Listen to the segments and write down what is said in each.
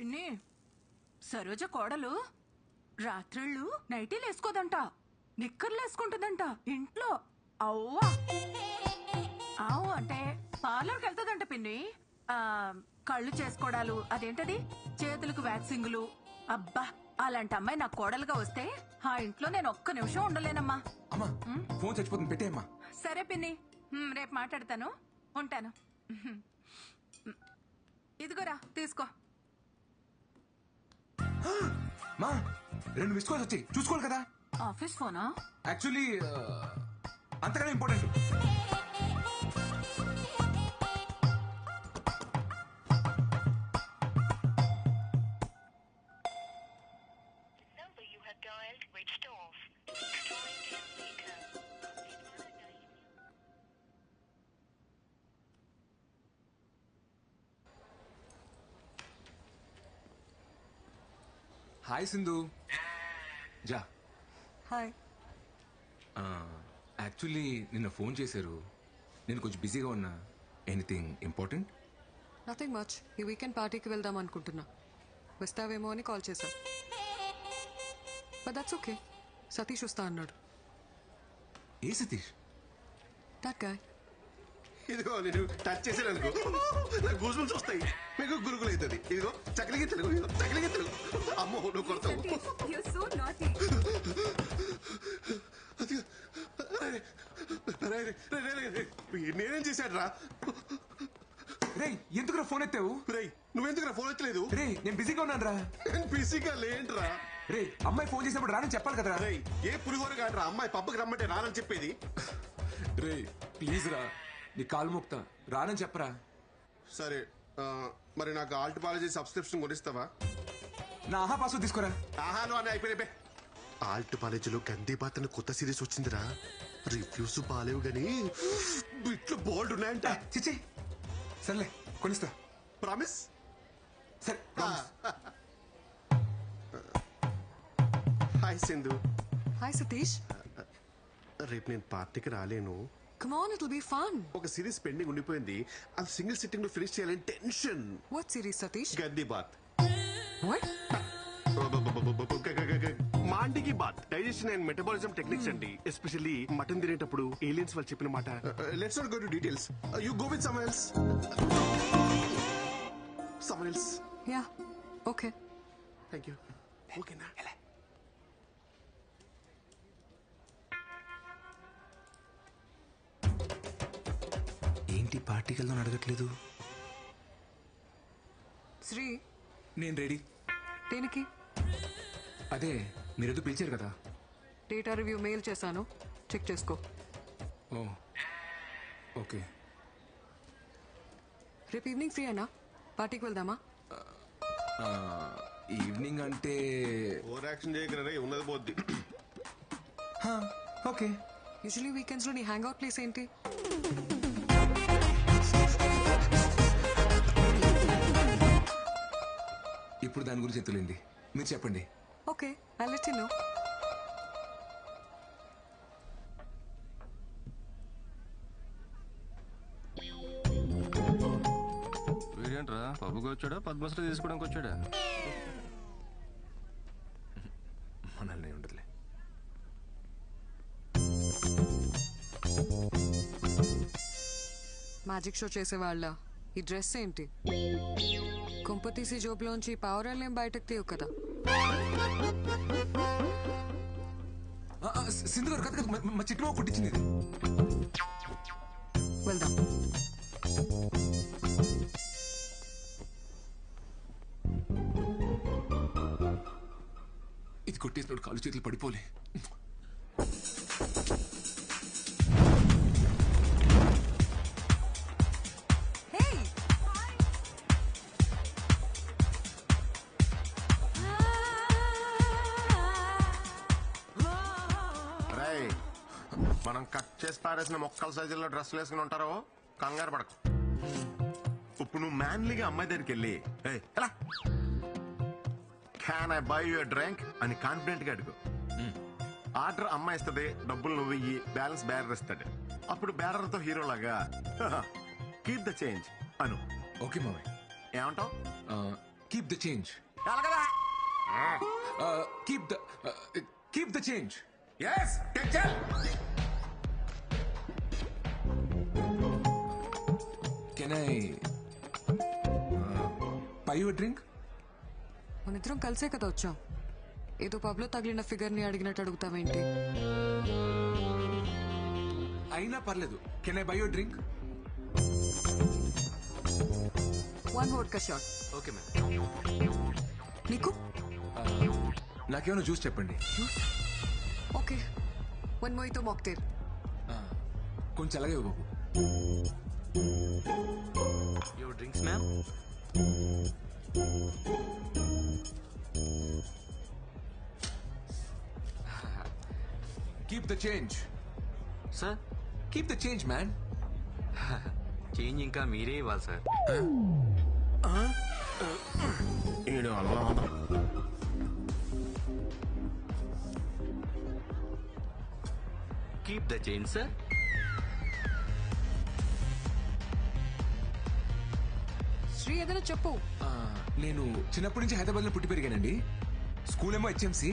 పిన్ని సరోజ కోడలు రాత్రిళ్ళు నైటీలు వేసుకోదంట, నిక్కర్లు వేసుకుంటుందంట ఇంట్లో. అవ్వా అవు అంటే పార్లర్కి వెళ్తుందంట పిన్ని. కళ్ళు చేసుకోవడాలు, అదేంటది చేతులకు వ్యాక్సింగులు. అబ్బా అలాంటి అమ్మాయి నా కోడలుగా వస్తే ఆ ఇంట్లో నేను ఒక్క నిమిషం ఉండలేనమ్మా. అమ్మా ఫోన్ చచ్చిపోతుంది, పెట్టేయమ్మా. సరే పిన్ని, రేపు మాట్లాడతాను, ఉంటాను. ఇదిగోరా తీసుకో. మా 2 మిస్ కాల్స్ వచ్చాయి, చూసుకోవాలి కదా. ఆఫీస్ ఫోనా? యాక్చువల్లీ అంతకన్నా ఇంపార్టెంట్. హాయ్ సింధు. జా. హాయ్. యాక్చువల్లీ నిన్న ఫోన్ చేశారు, నేను కొంచెం బిజీగా ఉన్నా. Anything important? Nothing much. ఈ వీకెండ్ పార్టీకి వెళ్దాం అనుకుంటున్నా, వస్తావేమో అని కాల్ చేశా. But that's okay. సతీష్ వస్తా అన్నాడు. ఏ సతీష్? That guy. ఇదిగో నేను టచ్ చేసాను అనుకో, నాకు గూజులు వస్తాయి, మీకు గురుగులు అవుతుంది. ఇదిగో చక్కలికి తెలుగు, చక్కలికి తెలుగు. అమ్మో నువ్వు కొడతావు. నేనేం చేశాడు రా? రే ఎందుకురా ఫోన్ ఎత్తావు? రే నువ్వెందుకురా ఫోన్ ఎత్తలేదు? రే నేను బిజీగా ఉన్నాను రా. బిజీగా లేంట్రా? రే అమ్మాయి ఫోన్ చేసినప్పుడు రానని చెప్పాలి కదరా. రే ఏ పులిహోర కాదురా అమ్మాయి పబ్బకి రమ్మంటే రానని చెప్పేది. రే ప్లీజ్ రా, నీ కాలు మొక్తా, రానని చెప్పరా. సరే మరి నాకు ఆల్ట్ పాలజీ సబ్స్క్రిప్షన్ కొనిస్తావా? నా ఆహా పాస్వర్డ్ తీసుకోరా. ఆహాను అని అయిపోయినా. ఆల్ట్ కాలేజీలో గందీ బాత్ అని కొత్త సిరీస్ వచ్చిందిరా. రివ్యూస్ బాలేవు గానీ ఇట్లా బోల్డ్ ఉన్నాయంట. చిచ్చి సర్లే కొనిస్తా. ప్రామిస్? సరే promise. Hi Sindhu. Hi Satish. రేపు నేను పార్టీకి రాలేను. Come on, it will be fun. ఒక సిరీస్ పెండింగ్ ఉండిపోయింది, అది సింగిల్ సిట్టింగ్ లో ఫినిష్ చేయాలని టెన్షన్. What series Satish? గందీ బాత్. వాట్? మాండికి బాత్ డైజెషన్ అండ్ మెటబాలిజం టెక్నిక్స్ అండి. ఎస్పెషల్లీ మటన్ తినేటప్పుడు ఏలియన్స్ వాళ్ళు చెప్పిన మాట. Let's not go to details. You go with someone else. Someone else. Ya okay. Thank you. ఓకేనా? ఏంటి పార్టీకి వెళ్దాం అడగట్లేదు? శ్రీ నేను రెడీ. దేనికి? అదే మీరేదో పిలిచారు కదా. డేటా రివ్యూ మెయిల్ చేశాను, చెక్ చేసుకో. ఓ ఓకే. రేపు ఈవినింగ్ ఫ్రీ అయినా పార్టీకి వెళ్దామా? ఈవినింగ్ అంటే ఓవర్ యాక్షన్ చేయగలరా, ఉన్నది పోద్ది. ఓకే. యూజువలీ వీకెండ్స్ లో నీ హ్యాంగ్ అవుట్ ప్లేస్ ఏంటి? ఇప్పుడు దాని గురించి ఎత్తులేండి, మీరు చెప్పండి. Okay, I let you know. వీడేంట్రా పబ్బుకి వచ్చాడా పద్మశ్రీ తీసుకోవడానికి వచ్చాడా? మనల్ని ఉండదులే. మ్యాజిక్ షో చేసేవాళ్ళ ఈ డ్రెస్ ఏంటి? కుంపతీసి జోబులోంచి పావురాలేం బయటకు తీయవు కదా. సింధు గారు కథ మా చిట్టుమా కుట్టించింది ఇది. వెళ్దాం. ఇది కొట్టేసినోడు కాలు చేతులు పడిపోలే. మనం కట్ చేసి పారేసిన మొక్కల సైజుల్లో డ్రెస్సులు వేసుకుని ఉంటారో కంగారు పడకు. ఇప్పుడు నువ్వు మ్యాన్లీగా అమ్మాయి దగ్గరికి వెళ్ళి can I by your drink అని కాన్ఫిడెంట్ గా అడుగు. ఆర్డర్ అమ్మాయి ఇస్తుంది, డబ్బులు నువ్వు ఇయ్యి, బ్యాలెన్స్ బ్యారర్ ఇస్తాడు. అప్పుడు బ్యారర్ తో హీరో లాగా కీప్ ద చేంజ్ అను. ఓకే మామయ్య. ఏమంటావు? Keep the change. ఎలాగదా keep the change. yes tension can I buy you drink? మన ఇద్దరం కలిసే కదా వచ్చాం. ఏదో పబ్లో తగిలిన ఫిగర్ ని అడిగినట్టు అడుగుతావేంటి? అయినా పర్లేదు. Can I buy you drink? 1 vodka shot. Okay ma'am. నీకు? నాకేమైనా జ్యూస్ చెప్పండి. ఓకే. 1 mojito mocktail. కొంచెం అలాగే బాబు. Your drinks ma'am. Keep the change. Sir keep the change man. Change ఇంకా మీరే ఇవ్వాలి సార్. ఈడు అల్లా keep the change sir. Sri ఏదైనా చెప్పు. నేను చిన్నప్పటి నుంచి హైదరాబాద్ లో పుట్టి పెరిగానండి. స్కూల్ ఏమో HMC,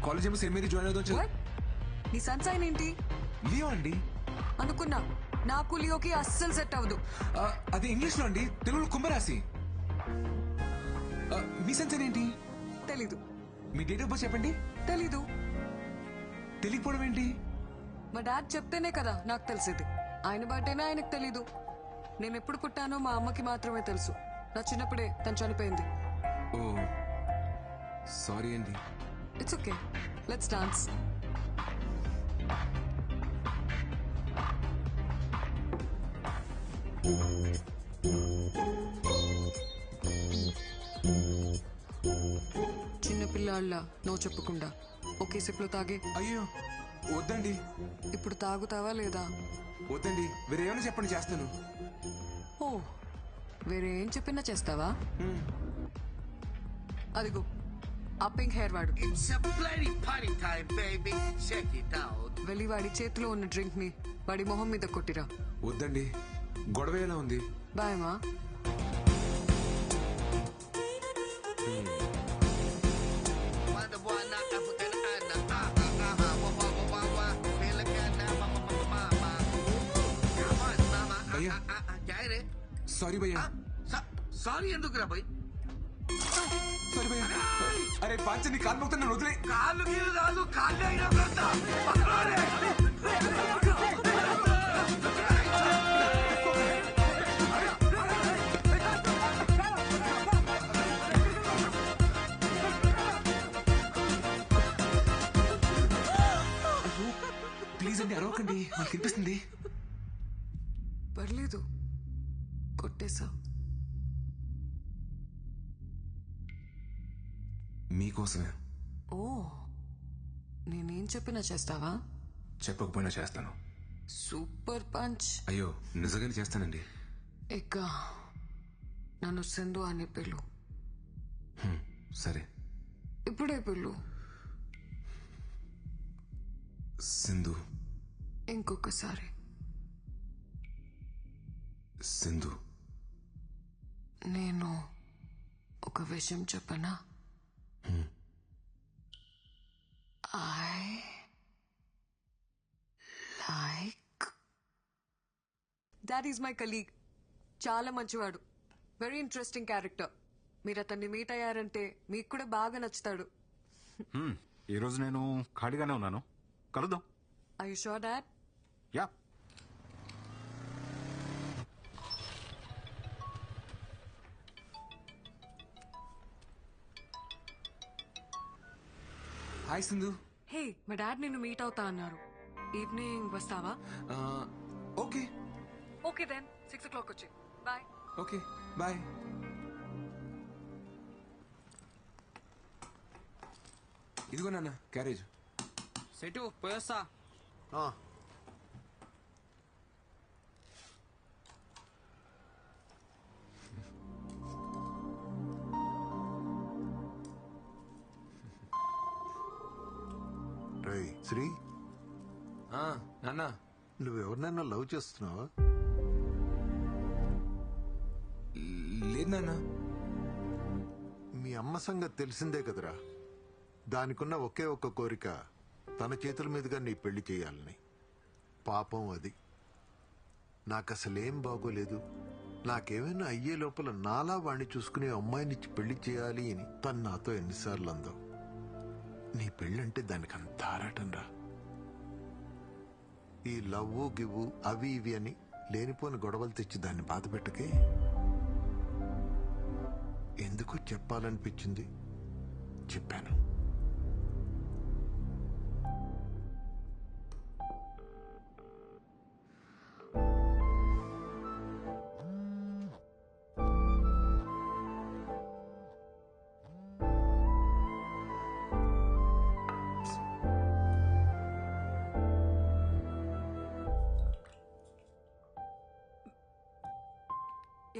కాలేజ్ ఏమో సెయింట్ మేరీ జాయిన్ అవుదాం. What? నీ సన్సైన్ ఏంటి? లియో అండి. అనుకున్నా. నాకు లియోకి అస్సలు సెట్ అవ్వదు. అది ఇంగ్లీష్ లో అండి, తెలుగులో కుంభరాశి. మీ సెన్స్ ఏంటి? తెలీదు. మీ డేట్ ఆఫ్ బర్త్ చెప్పండి. తెలీదు. తెలియకపోవడం ఏంటి? మా డాడ్ చెప్తేనే కదా నాకు తెలిసేది. ఆయన బర్త్డేనే ఆయనకు తెలీదు. నేను ఎప్పుడు పుట్టానో మా అమ్మకి మాత్రమే తెలుసు. నా చిన్నప్పుడే తను చనిపోయింది. ఓ సారీ అండి. It's okay. Let's dance. చిన్నపిల్లాళ్ళ నో చెప్పకుండా ఒకే సిప్లో తాగే. అయ్యో వద్దండి. ఇప్పుడు తాగుతావా లేదా? వద్దండి, వేరే ఏమైనా చెప్పండి, చేస్తాను. ఓ, వేరే ఏం చెప్పినా చేస్తావా? అదిగో ఆ పింక్ హెయిర్ వాడు. It's a bloody party time, baby. Check it out. వెళ్ళి వాడి చేతిలో ఉన్న డ్రింక్ ని వాడి మొహం మీద కొట్టిరా. వద్దండి, గొడవ ఎలా ఉంది? బాయమా. Mother boy, not African Anna. Wah, wah, wah, wah, wah. Feel like Anna, mama, mama, mama. Come on, mama. భయ్యా. क्या है रे? సారీ భయ్యా. Sorry ఎందుకురా boy? సారీ భయ్యా. అరే పాంచ, నీ కాలు మొక్తా, నన్ను వదిలే. కాళ్ళు గీలు కాదు, కాళ్ళే అయినా పెడతా. పట్టుకోరే. ప్లీజ్ అండి, అరవకండి, నాకు అనిపిస్తుంది. పర్లేదు, కొట్టేశా. మీకోసమే. ఓ, నేనేం చెప్పినా చేస్తావా? చెప్పకపోయినా చేస్తాను. Super punch. అయ్యో నిజంగానే చేస్తానండి. ఇక నన్ను సింధు అని పిలు. సరే. ఇప్పుడే పిలు. సింధు. ఇంకొకసారి. సింధు. నేను ఒక విషయం చెప్పనా? I like. That is my colleague. చాలా మంచివాడు. Very interesting character. మీరు అతన్ని మీట్ అయ్యారంటే మీకు కూడా బాగా నచ్చుతాడు. ఈరోజు నేను ఖాళీగానే ఉన్నాను, కలుద్దాం. I you sure dad? Ya. Hi Sindhu. Hey, మా డాడ్ నిన్ను మీట్ అవుతా అన్నారు. ఈవినింగ్ వస్తావా? ఓకే. ఓకే దెన్ 6 o'clock వచ్చి. బాయ్. Okay bye. ఇదిగో నాన్న క్యారేజ్. సెటు పోయొస్తా. శ్రీ, నాన్న. నువ్వెవరినైనా లవ్ చేస్తున్నావా? లేదు నాన్న. మీ అమ్మ సంగతి తెలిసిందే కదరా. దానికున్న ఒకే ఒక్క కోరిక తన చేతుల మీదుగా నీ పెళ్లి చేయాలని. పాపం అది. నాకసలేం బాగోలేదు. నాకేమైనా అయ్యే లోపల నాలా వాణ్ణి చూసుకునే అమ్మాయినిచ్చి పెళ్లి చేయాలి అని తను నాతో ఎన్నిసార్లు అందో. నీ పెళ్ళంటే దానికి అంత ఆరాటం రా. ఈ లవ్వు గివ్వు అవి ఇవి అని లేనిపోని గొడవలు తెచ్చి దాన్ని బాధ పెట్టకే. ఎందుకు చెప్పాలనిపించింది చెప్పాను.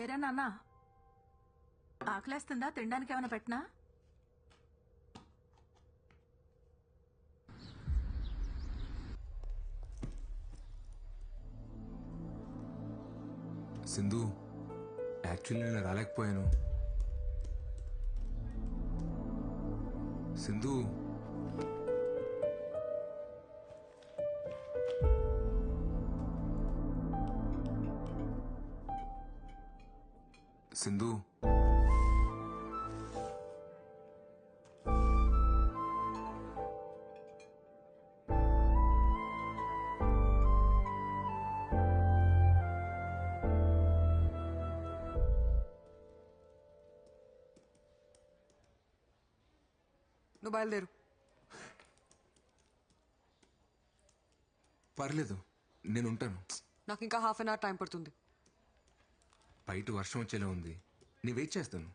ఏరా నాన్న, ఆకలేస్తుందా? తినడానికి ఏమైనా పెట్టినా? సింధు, యాక్చువల్లీ నేను రాలేకపోయాను. సింధు, సింధు, నువ్వు బయలుదేరు. పర్లేదు, నేను ఉంటాను. నాకు ఇంకా హాఫ్ అన్ అవర్ టైం పడుతుంది. బయట వర్షం వచ్చేలా ఉంది. నీ వెయిట్ చేస్తాను.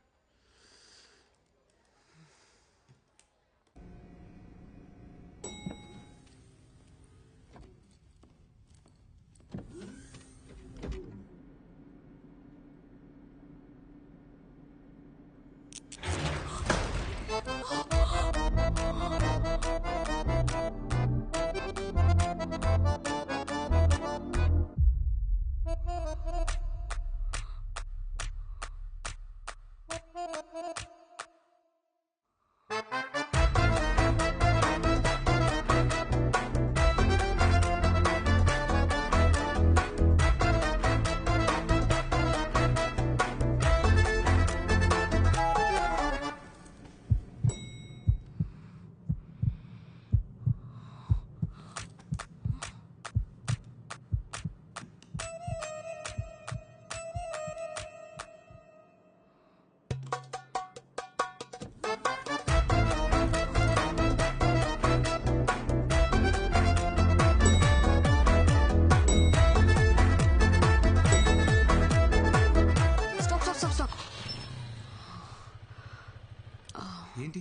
ఏంటి?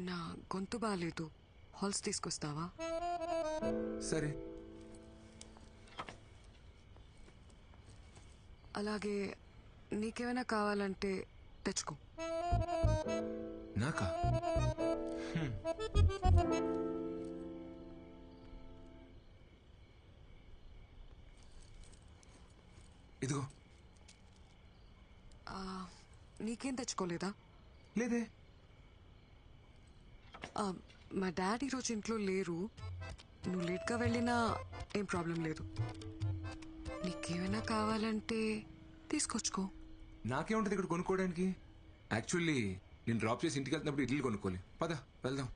నా గొంతు బాగాలేదు. హాల్స్ తీసుకొస్తావా? సరే. అలాగే నీకేమైనా కావాలంటే తెచ్చుకో. నాకా? ఇదిగో. నీకేం తెచ్చుకోలేదా? లేదే. మా డాడీ ఈరోజు ఇంట్లో లేరు. నువ్వు లేట్గా వెళ్ళినా ఏం ప్రాబ్లం లేదు. నీకేమైనా కావాలంటే తీసుకొచ్చుకో. నాకేముంటది ఇక్కడ కొనుక్కోవడానికి? యాక్చువల్లీ నేను డ్రాప్ చేసి ఇంటికి వెళ్తున్నప్పుడు ఇడ్లీ కొనుక్కోవాలి. పద వెళ్దాం.